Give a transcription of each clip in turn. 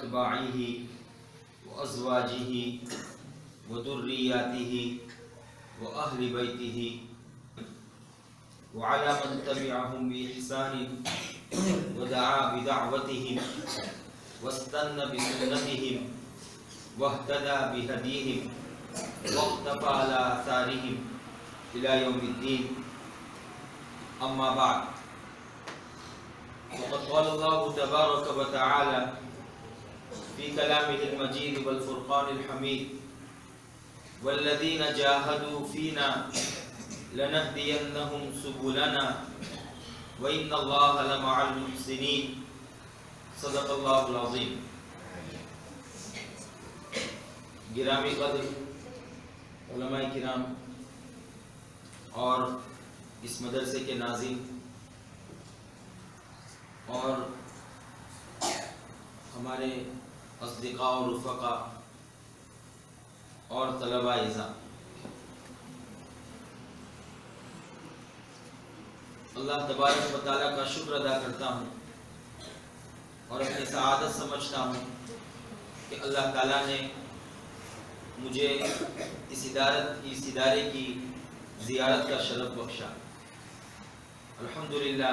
وأتباعه وأزواجه وذرياته وأهل بيته وعلى من تبعهم بإحسان ودعا بدعوتهم واستنى بسنتهم واهتدى بهديهم واقتفى على آثارهم إلى يوم الدين. أما بعد، وقد قال الله تبارك وتعالى في كلامه المجيد والفرقان الحميد: والذين جاهدوا فينا لنهدينهم سبلنا وإن الله لمع المحسنين. صدق اللہ العظیم. گرامی قدر علماء کرام اور اس مدرسے کے ناظرین اور ہمارے اصدقاء اور رفقاء اور طلباء اعزاز، اللہ تبارک و تعالیٰ کا شکر ادا کرتا ہوں اور اپنی سعادت سمجھتا ہوں کہ اللہ تعالیٰ نے مجھے اس ادارے کی زیارت کا شرف بخشا. الحمدللہ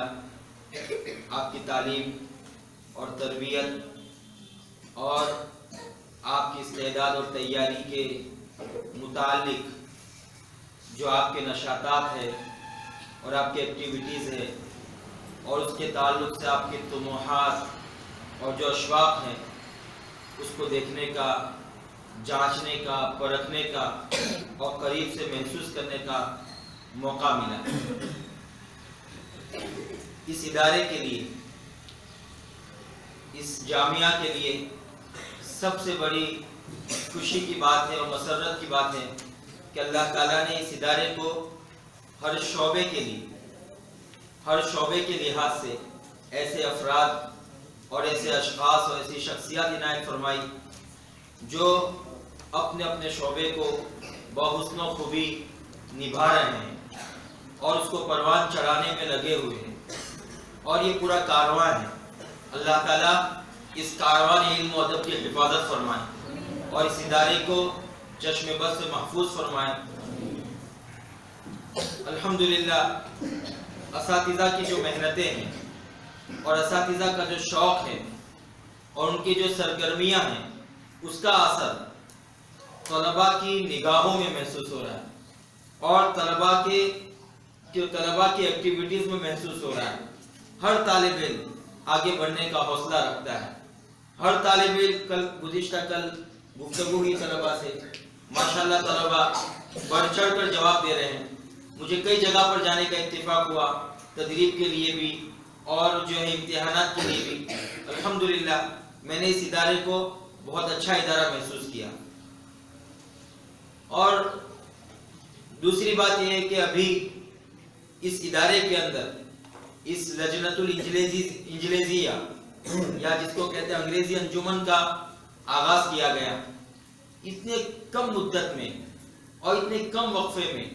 آپ کی تعلیم اور تربیت اور آپ کی استعداد اور تیاری کے متعلق جو آپ کے نشاطات ہیں اور آپ کے ایکٹیویٹیز ہیں اور اس کے تعلق سے آپ کے طموحات اور جو اشواق ہیں، اس کو دیکھنے کا، جانچنے کا، پرکھنے کا اور قریب سے محسوس کرنے کا موقع ملا. اس ادارے کے لیے، اس جامعہ کے لیے سب سے بڑی خوشی کی بات ہے اور مسرت کی بات ہے کہ اللہ تعالیٰ نے اس ادارے کو ہر شعبے کے لحاظ سے ایسے افراد اور ایسے اشخاص اور ایسی شخصیات عنایت فرمائی جو اپنے اپنے شعبے کو بحسن و خوبی نبھا رہے ہیں اور اس کو پروان چڑھانے میں لگے ہوئے ہیں. اور یہ پورا کارواں ہے. اللہ تعالیٰ اس کارواں علم و ادب کی حفاظت فرمائے اور اس ادارے کو چشم بد سے محفوظ فرمائے. الحمدللہ اساتذہ کی جو محنتیں ہیں اور اساتذہ کا جو شوق ہے اور ان کی جو سرگرمیاں ہیں، اس کا اثر طلباء کی نگاہوں میں محسوس ہو رہا ہے اور طلباء کی ایکٹیویٹیز میں محسوس ہو رہا ہے. ہر طالب علم آگے بڑھنے کا حوصلہ رکھتا ہے. ہر طالب علم کل گفتگو ہوئی طلباء سے، ماشاءاللہ طلباء بڑھ چڑھ کر جواب دے رہے ہیں. مجھے کئی جگہ پر جانے کا اتفاق ہوا، تدریب کے لیے بھی اور جو ہے امتحانات کے لیے بھی. الحمدللہ میں نے اس ادارے کو بہت اچھا ادارہ محسوس کیا. اور دوسری بات یہ ہے کہ ابھی اس ادارے کے اندر اس لجنۃ الانجلیزیہ یا جس کو کہتے ہیں انگریزی انجمن کا آغاز کیا گیا. اتنے کم مدت میں اور اتنے کم وقفے میں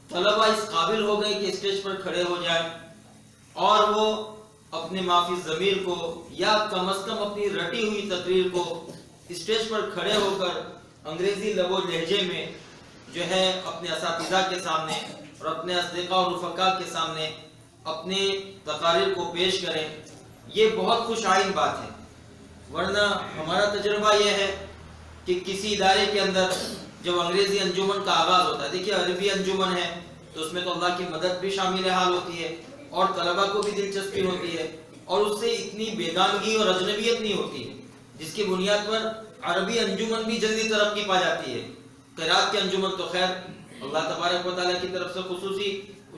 طلباء اس قابل ہو گئے کہ اسٹیج پر کھڑے ہو جائیں اور وہ اپنے معافی ضمیر کو یا کم از کم اپنی رٹی ہوئی تقریر کو اسٹیج پر کھڑے ہو کر انگریزی لب و لہجے میں جو ہے اپنے اساتذہ کے سامنے اور اپنے اصدقاء اور رفقاء کے سامنے اپنے تقاریر کو پیش کریں. یہ بہت خوش آئند بات ہے. ورنہ ہمارا تجربہ یہ ہے کہ کسی ادارے کے اندر جب انگریزی انجمن کا آغاز ہوتا ہے، دیکھیے عربی انجمن ہے تو اس میں تو اللہ کی مدد بھی شامل حال ہوتی ہے اور طلباء کو بھی دلچسپی ہوتی ہے اور اس سے اتنی بیگانگی اور اجنبیت نہیں ہوتی ہے، جس کی بنیاد پر عربی انجمن بھی جلدی ترقی پا جاتی ہے. قرات کے انجمن تو خیر اللہ تبارک و تعالیٰ کی طرف سے خصوصی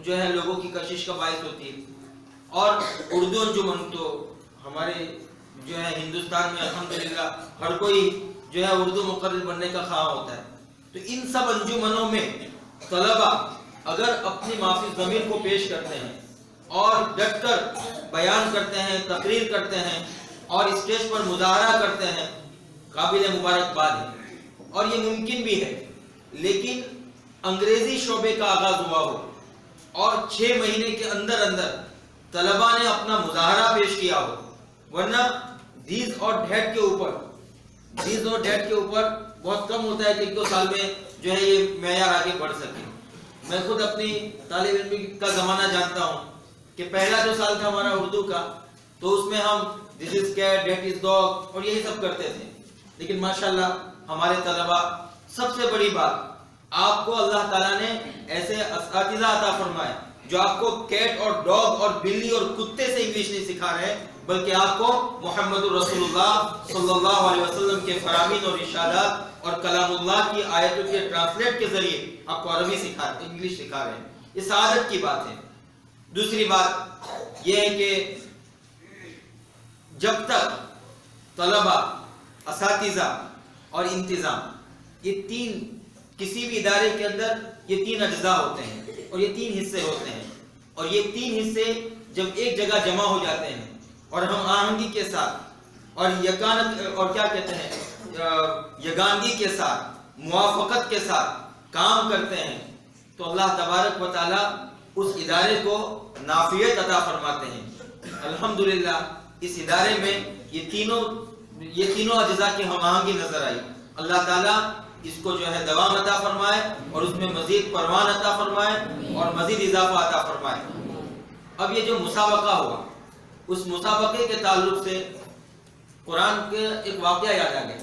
جو ہے لوگوں کی کشش کا باعث ہوتی ہے. اور اردو انجمن تو ہمارے جو ہے ہندوستان میں الحمدللہ ہر کوئی جو ہے اردو مقرر بننے کا خواہاں ہوتا ہے. تو ان سب انجمنوں میں طلباء اگر اپنی معافی ضمیر کو پیش کرتے ہیں اور ڈٹ کر بیان کرتے ہیں، تقریر کرتے ہیں اور اسٹیج پر مظاہرہ کرتے ہیں، قابل مبارکباد ہے. اور یہ ممکن بھی ہے، لیکن انگریزی شعبے کا آغاز ہوا ہو اور 6 مہینے کے اندر طلباء نے اپنا مظاہرہ پیش کیا ہو. ورنہ دھیز اور ڈیٹ کے اوپر بہت کم ہوتا ہے کہ 1-2 سال میں جو ہے یہ معیار آگے بڑھ سکے. میں خود اپنی طالب علم کا زمانہ جانتا ہوں کہ پہلا جو سال تھا ہمارا اردو کا تو اس میں ہم دس از کیٹ دیٹ از ڈاگ اور یہی سب کرتے تھے. لیکن ماشاءاللہ ہمارے طلباء سب سے بڑی بات آپ کو اللہ تعالیٰ نے ایسے اساتذہ عطا فرمائے جو آپ کو کیٹ اور ڈاگ اور بلی اور کتے سے انگلش نہیں سکھا رہے بلکہ آپ کو محمد رسول اللہ صلی اللہ علیہ وسلم کے فرامین اور ارشادات اور کلام اللہ کی آیتوں کے ٹرانسلیٹ کے ذریعے آپ کو عربی انگلش سکھا رہے ہیں. یہ سعادت کی بات ہے. دوسری بات یہ ہے کہ جب تک طلباء، اساتذہ اور انتظام، یہ تین کسی بھی ادارے کے اندر یہ 3 اجزاء ہوتے ہیں اور یہ 3 حصے ہوتے ہیں اور یہ 3 حصے جب ایک جگہ جمع ہو جاتے ہیں اور ہم آہنگی کے ساتھ اور یگانگی کے ساتھ موافقت کے ساتھ کام کرتے ہیں تو اللہ تبارک و تعالی اس ادارے کو نافیت عطا فرماتے ہیں. الحمدللہ اس ادارے میں یہ تینوں اجزاء کی ہم آہنگی نظر آئی. اللہ تعالیٰ اس کو جو ہے دوام عطا فرمائے اور اس میں مزید پروان عطا فرمائے اور مزید اضافہ عطا فرمائے. اب یہ جو مسابقہ ہوا اس مسابقے کے تعلق سے قرآن کے ایک واقعہ یاد آ گیا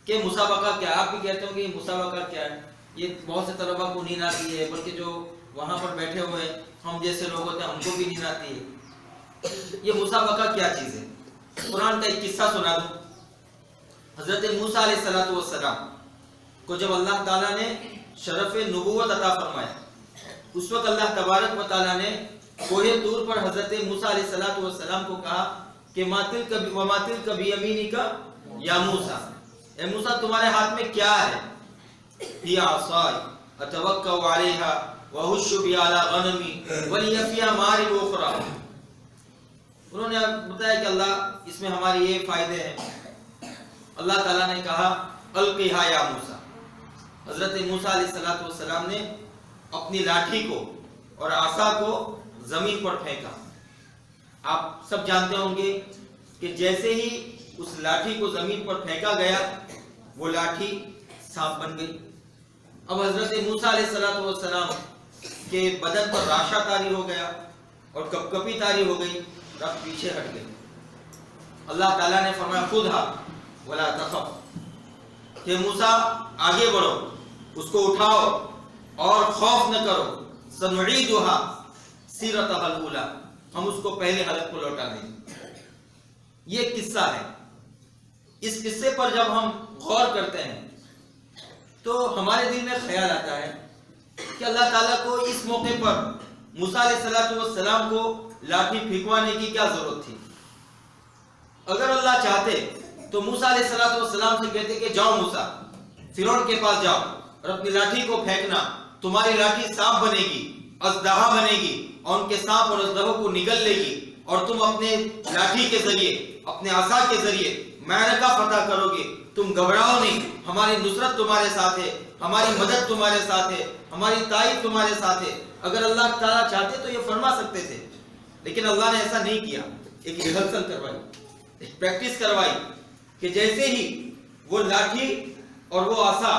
کہ مسابقہ کیا. آپ بھی کہتے ہوں کہ یہ مسابقہ کیا ہے. یہ بہت سے طلباء کو نیند آتی ہے بلکہ جو وہاں پر بیٹھے ہوئے ہم جیسے لوگ ہوتے ہیں ہم کو بھی نیند آتی ہے. یہ مسابقہ کیا چیز ہے؟ قرآن کا ایک قصہ سنا دوں. حضرت موسیٰ علیہ السلام کو جب اللہ تعالیٰ نے شرف نبوت عطا فرمایا اس وقت اللہ تبارک و تعالیٰ نے کوہ طور پر حضرت موسیٰ علیہ السلام کو کہا کہ وَمَا تِلْكَ بِيَمِينِكَ یا موسیٰ، اے موسیٰ تمہارے ہاتھ میں کیا ہے؟ هِيَ عَصَايَ أَتَوَكَّأُ عَلَيْهَا وَأَهُشُّ بِهَا عَلَىٰ غَنَمِي وَلِيَ فِيهَا مَآرِبُ أُخْرَىٰ. انہوں نے بتایا کہ اللہ اس میں ہماری یہ فائدے ہیں. اللہ تعالیٰ نے کہا القیہا یا موسیٰ. حضرت موسیٰ علیہ السلام نے اپنی لاٹھی کو اور عصا کو زمین پر پھینکا. آپ سب جانتے ہوں گے کہ جیسے ہی اس لاٹھی کو زمین پر پھینکا گیا وہ لاٹھی سانپ بن گئی. اب حضرت موسیٰ علیہ السلام کے بدن پر راشا طاری ہو گیا اور کپکپی طاری ہو گئی. رب پیچھے ہٹ گئے. اللہ تعالیٰ نے فرمایا خودھا ولا تخف کہ موسیٰ آگے بڑھو، اس کو اٹھاؤ اور خوف نہ کرو. سنعیدها سیرتها الاولی، ہم اس کو پہلے حالت کو لوٹا دیں. یہ ایک قصہ ہے. اس قصے پر جب ہم غور کرتے ہیں تو ہمارے دل میں خیال آتا ہے کہ اللہ تعالیٰ کو اس موقع پر موسیٰ علیہ السلام کو لاٹھی پھینکوانے کی کیا ضرورت تھی؟ اگر اللہ چاہتے تو موسیٰ علیہ السلام سے کہتے کہ جاؤ موسیٰ فرعون کے پاس جاؤ اور اپنی لاٹھی کو پھینکنا، تمہاری لاٹھی سانپ بنے گی، اژدہا بنے گی اور ان کے سانپ اور اژدہوں کو نگل لے گی اور تم اپنے لاٹھی کے ذریعے، اپنے عصا کے ذریعے معرکہ فتح کرو گے. تم گھبراؤ نہیں، ہماری نصرت تمہارے ساتھ ہے، ہماری مدد تمہارے ساتھ ہے، ہماری تائید تمہارے ساتھ ہے. اگر اللہ تعالیٰ چاہتے تو یہ فرما سکتے تھے لیکن اللہ نے ایسا نہیں کیا. ایک ریہرسل کروائی، ایک پریکٹس کروائی کہ جیسے ہی وہ لاٹھی اور وہ عصا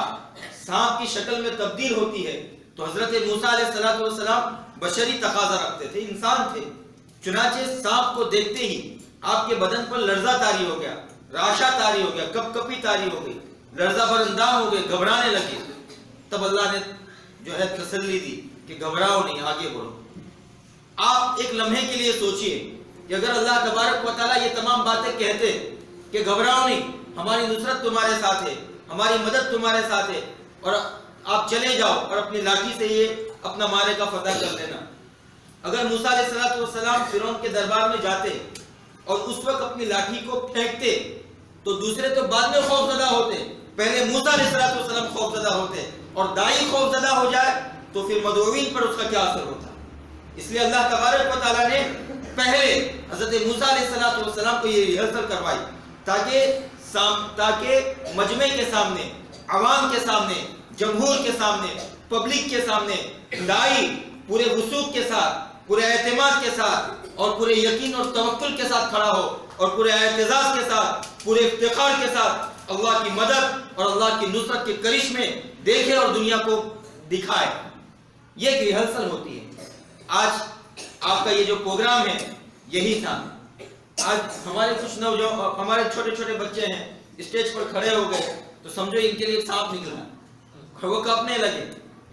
سانپ کی شکل میں تبدیل ہوتی ہے تو حضرت موسیٰ علیہ السلام بشری تقاضا رکھتے تھے، انسان تھے. چنانچہ سانپ کو دیکھتے ہی آپ کے بدن پر لرزہ طاری ہو گیا، راشا طاری ہو گیا، کپکپی طاری ہو گئی، لرزہ بر اندام ہو گئے، گھبرانے لگے. تب اللہ نے جو ہے تسلی دی کہ گھبراؤ نہیں، آگے بڑھو. آپ ایک لمحے کے لیے سوچئے کہ اگر اللہ تبارک و تعالیٰ یہ تمام باتیں کہتے کہ گھبراؤ نہیں، ہماری نصرت تمہارے ساتھ ہے، ہماری مدد تمہارے ساتھ ہے اور آپ چلے جاؤ اور اپنی لاٹھی سے یہ اپنا معرکہ فتح کر لینا. اگر موسیٰ علیہ السلام فرعون کے دربار میں جاتے اور اس وقت اپنی لاٹھی کو پھینکتے تو دوسرے تو بعد میں خوف زدہ ہوتے، پہلے موسیٰ علیہ السلام خوف زدہ ہوتے اور داعی خوف زدہ ہو جائے تو پھر مدعوین پر اس کا کیا اثر ہوتا. اس لیے اللہ تبارک و تعالیٰ نے پہلے حضرت موسیٰ علیہ السلام کو یہ ریہرسل کروائی تاکہ مجمع کے سامنے، عوام کے سامنے، جمہور کے سامنے، پبلک کے سامنے داعی پورے وثوق کے ساتھ، پورے اعتماد کے ساتھ اور پورے یقین اور توکل کے ساتھ کھڑا ہو اور پورے اعتزاز کے ساتھ پورے افتخار کے ساتھ اللہ کی مدد اور اللہ کی نصرت کے کرشمے دیکھے اور دنیا کو دکھائے. یہ ایک ریہرسل ہوتی ہے. آج آپ کا یہ جو پروگرام ہے یہی تھا. آج ہمارے کچھ نوجوان ہمارے چھوٹے چھوٹے بچے ہیں اسٹیج پر کھڑے ہو گئے تو سمجھو ان کے لیے سانپ نکلا وہ کانپنے لگے.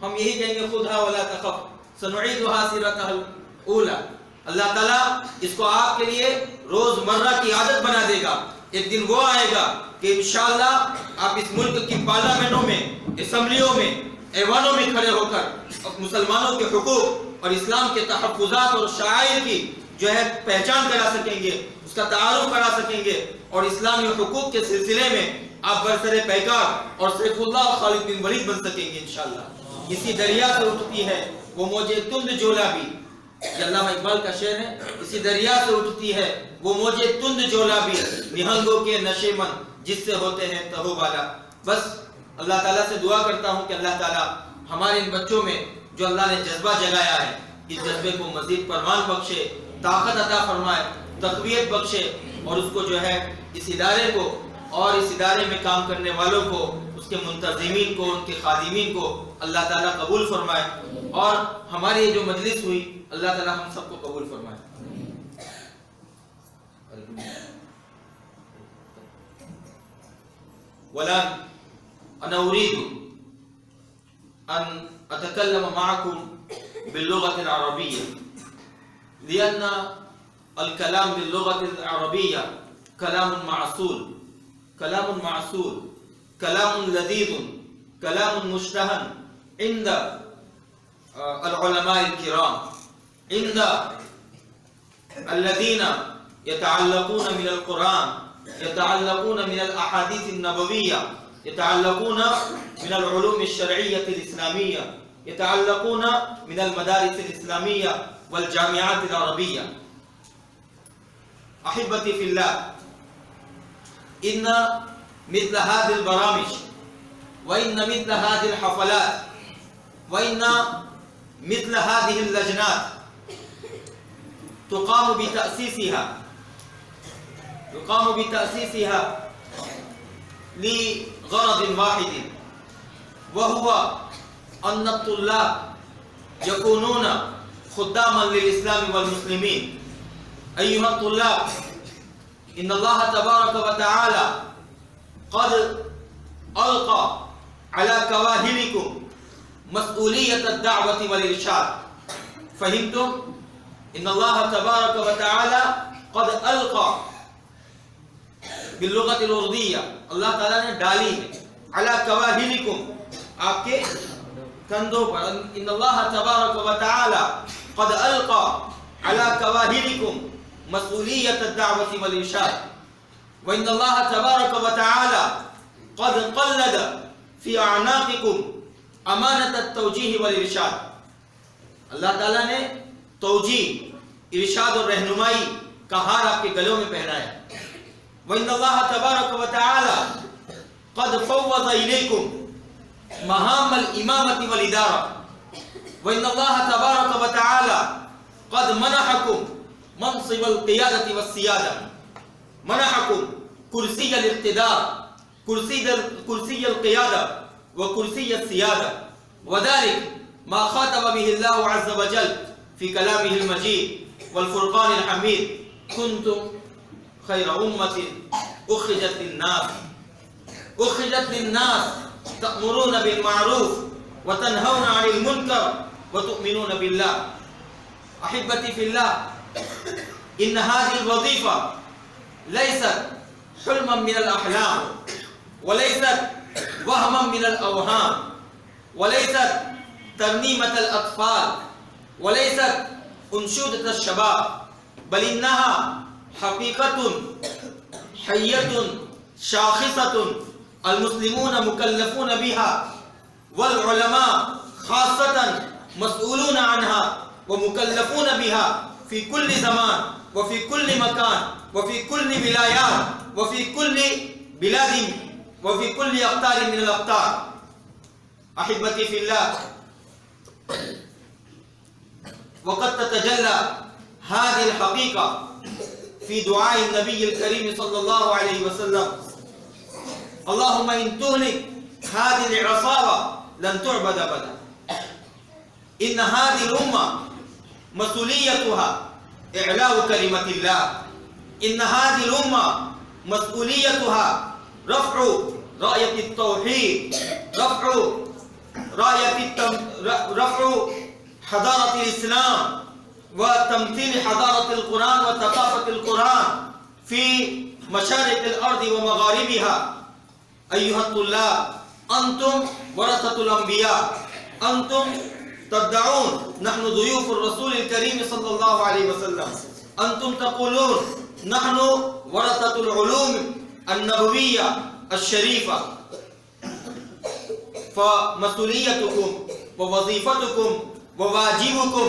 ہم یہی کہیں گے خودھا ولا تخف سنعیدها سیرتها الاولی. اللہ تعالیٰ اس کو آپ کے لیے روز مرہ کی عادت بنا دے گا. ایک دن وہ آئے گا کہ انشاءاللہ آپ اس ملک کی پارلیمنٹوں میں اسمبلیوں میں ایوانوں میں کھڑے ہو کر مسلمانوں کے حقوق اور اسلام کے تحفظات اور شعائر کی جو ہے پہچان کرا سکیں گے, اس کا تعارف کرا سکیں گے اور اسلامی حقوق کے سلسلے میں آپ برسر پیکار اور سیف اللہ اور خالد بن ولید بن سکیں گے انشاءاللہ. اسی دریا سے اٹھتی ہے وہ موجے تند جولا بھی, یہ علامہ اقبال کا شعر ہے. اسی دریا سے اٹھتی ہے وہ موجے تند جولا بھی, نہنگوں کے نشے من جس سے ہوتے ہیں تہو بالا. بس اللہ تعالیٰ سے دعا کرتا ہوں کہ اللہ تعالیٰ ہمارے ان بچوں میں جو اللہ نے جذبہ جگایا ہے اس جذبے کو مزید پروان بخشے, طاقت عطا فرمائے, تقویت بخشے اور اس کو جو ہے اس ادارے کو اور اس ادارے میں کام کرنے والوں کو, اس کے منتظمین کو, ان کے خادمین کو اللہ تعالیٰ قبول فرمائے اور ہماری یہ جو مجلس ہوئی اللہ تعالیٰ ہم سب کو قبول فرمائے. ولكن أنا أريد أن أتكلم معكم باللغة العربية لأن الكلام باللغة العربية كلام معسول, كلام معسول, كلام لذيذ, كلام مشتهى عند العلماء الكرام, عند الذين يتعلقون من القرآن, يتعلقون من الأحاديث النبوية, يتعلقون من العلوم الشرعية الإسلامية, يتعلقون من المدارس الإسلامية والجامعات العربية. أحبتي في الله, إن مثل هذه البرامج وإن مثل هذه الحفلات وإن مثل هذه اللجنات يقام بتأسيسها لغرض واحد, وهو أن الطلاب يكونون خداما للإسلام والمسلمين. أيها الطلاب, إن الله تبارك وتعالى قد ألقى على كواهلكم مسؤولية الدعوة والإرشاد. فهمتم؟ إن الله تبارك وتعالى قد ألقى باللغة الأردية, اللہ تعالیٰ نے ڈالی ہے على كواهلكم, آپ کے کندھوں پر. إن الله تبارك وتعالى قد ألقى على كواهلكم مسؤولية الدعوة والإرشاد. وإن الله تبارك وتعالى قد قلد في أعناقكم امانت التوجیہ والارشاد. اللہ تعالیٰ نے توجیہ, ارشاد اور رہنمائی کا ہار آپ کے گلوں میں پہنایا. وَإِنَّ اللَّهَ تَبَارَكَ وَتَعَالَى قَدْ فَوَّضَ إِلَيْكُمْ مَهَامَ الْإِمَامَةِ وَالْإِدَارَةِ. وَإِنَّ اللَّهَ تَبَارَكَ وَتَعَالَى قَدْ مَنَحَكُمْ مَنْصِبَ الْقِيَادَةِ وَالسِّيَادَةِ, مَنَحَكُمْ كُرْسِيَّ الْاقْتِدَارِ, كُرْسِيَّ الْقِيَادَةِ وكرسي السيادة. وذلك ما خاطب به الله عز وجل في كلامه المجيد والفرقان الحميد, كنتم خير أمة أخرجت للناس تأمرون بالمعروف وتنهون عن المنكر وتؤمنون بالله. أحبتي في الله, إن هذه الوظيفة ليست حلما من الأحلام, وليست وهما من الأوهام, وليست ترنيمة الأطفال, وليست أنشودة الشباب, بل إنها حقيقة حية شاخصة المسلمون مكلفون بها, والعلماء خاصة مسؤولون عنها ومكلفون بها في كل زمان وفي كل مكان وفي كل ولايات وفي كل بلاد وفي كل أقطار من الأقطار. أحبتي في الله, وقد تتجلى هذه الحقيقة في دعاء النبي الكريم صلى الله عليه وسلم: اللهم إن تهلك هذه العصابة لن تعبد أبدا. إن هذه الأمة مسؤوليتها إعلاء كلمة الله. إن هذه الأمة مسؤوليتها رفع راية التوحيد، رفع حضارة الإسلام وتمثيل حضارة القرآن وثقافة القرآن في مشارق الأرض ومغاربها. أيها الطلاب، أنتم ورثة الأنبياء، أنتم تدعون نحن ضيوف الرسول الكريم صلى الله عليه وسلم، أنتم تقولون نحن ورثة العلوم النبوية الشريفة. فمسؤوليتكم ووظيفتكم وواجبكم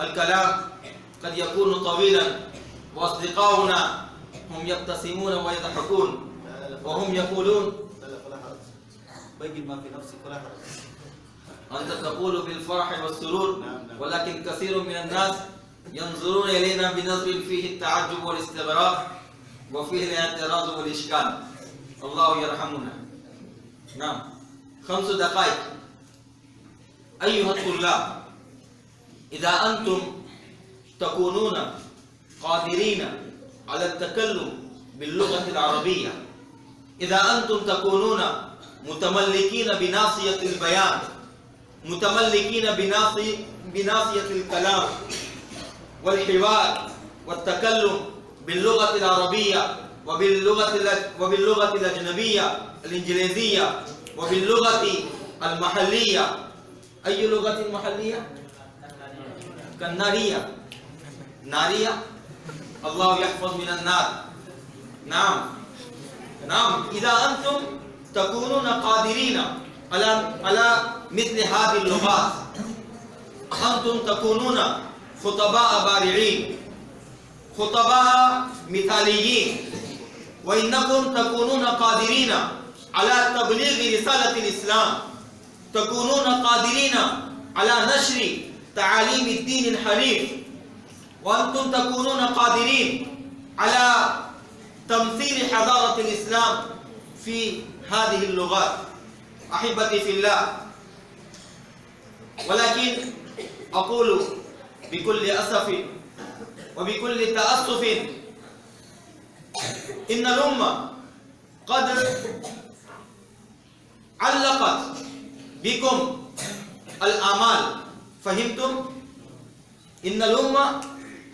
الكلام قد يكون طويلا واصدقاؤنا هم يبتسمون ويضحكون وهم يقولون بين ما في نفسك ولا حرج. أنت تقول بالفرح والسرور، ولكن كثير من الناس ينظرون إلينا بنظر فيه التعجب والاستغراب وفيه الاعتراض والإشكال. الله يرحمنا. نعم، 5 دقائق. أيها الطلاب، إذا أنتم تكونون قادرين على التكلم باللغة العربية، إذا أنتم تكونون متملكين بناصية البيان، متملكين بناصية الكلام والحوار والتكلم باللغة العربية وباللغة الأجنبية الإنجليزية وباللغة المحلية. أي لغة محلية؟ كالنارية. نارية، الله يحفظ من النار. نعم، إذا أنتم تكونون قادرين على مثل هذه اللغات، أنتم تكونون خطباء بارعين، خطباء مثاليين، وإنكم تكونون قادرين على تبليغ رسالة الإسلام، تكونون قادرين على نشر تعاليم الدين الحنيف، وأنتم تكونون قادرين على تمثيل حضارة الإسلام في هذه اللغات. أحبتي في الله، ولكن أقول بكل أسف وبكل تأسف إن الأمة قد علقت بكم الآمال. فهمتم؟ إن الأمة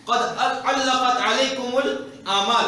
قد علقت عليكم الآمال،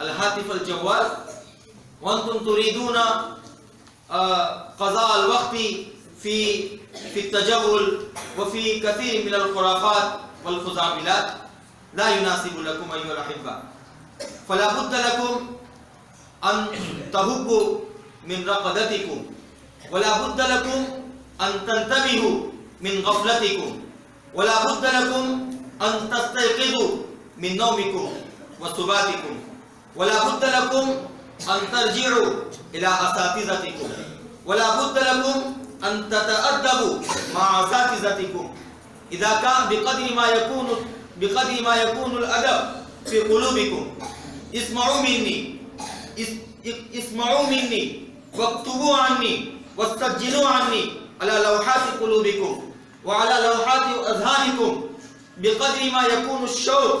الهاتف الجوال وأنتم تريدون قضاء الوقت في التجول وفي كثير من الخرافات والخزعبلات لا يناسب لكم أيها الأحبة. فلا بد لكم أن تهبوا من رقدتكم، ولا بد لكم أن تنتبهوا من غفلتكم، ولا بد لكم أن تستيقظوا من نومكم وسباتكم، ولا بد لكم أن ترجعوا إلى أساتذتكم، ولا بد لكم أن تتأدبوا مع أساتذتكم. إذا كان بقدر ما يكون الأدب في قلوبكم، اسمعوا مني واكتبوا عني واستسجلوا عني على لوحات قلوبكم وعلى لوحات أذهانكم بقدر ما يكون الشوق،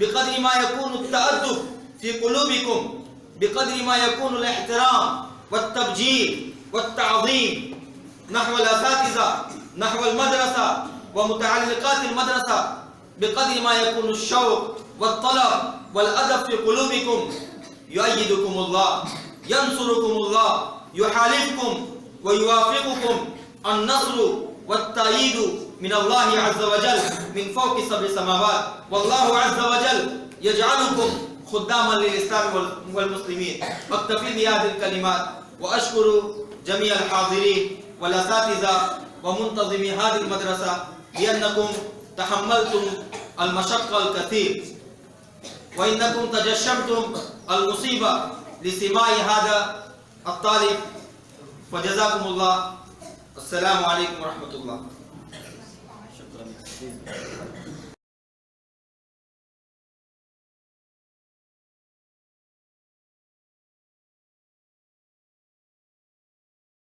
بقدر ما يكون التأدب في قلوبكم، بقدر ما يكون الاحترام والتبجيل والتعظيم نحو الأساتذة، نحو المدرسة ومتعلقات المدرسة، بقدر ما يكون الشوق والطلب والأدب في قلوبكم يؤيدكم الله، ينصركم الله، يحالفكم ويوافقكم النصر والتأييد من الله عز وجل من فوق سبع سماوات. والله عز وجل يجعلكم خداما للإسلام والمسلمين. أكتفي بهذه الكلمات وأشكر جميع الحاضرين والأساتذة ومنتظمي هذه المدرسة لأنكم تحملتم المشقة الكثير وإنكم تجشمتم المصيبة لسماع هذا الطالب، فجزاكم الله. السلام عليكم ورحمة الله. شكرا.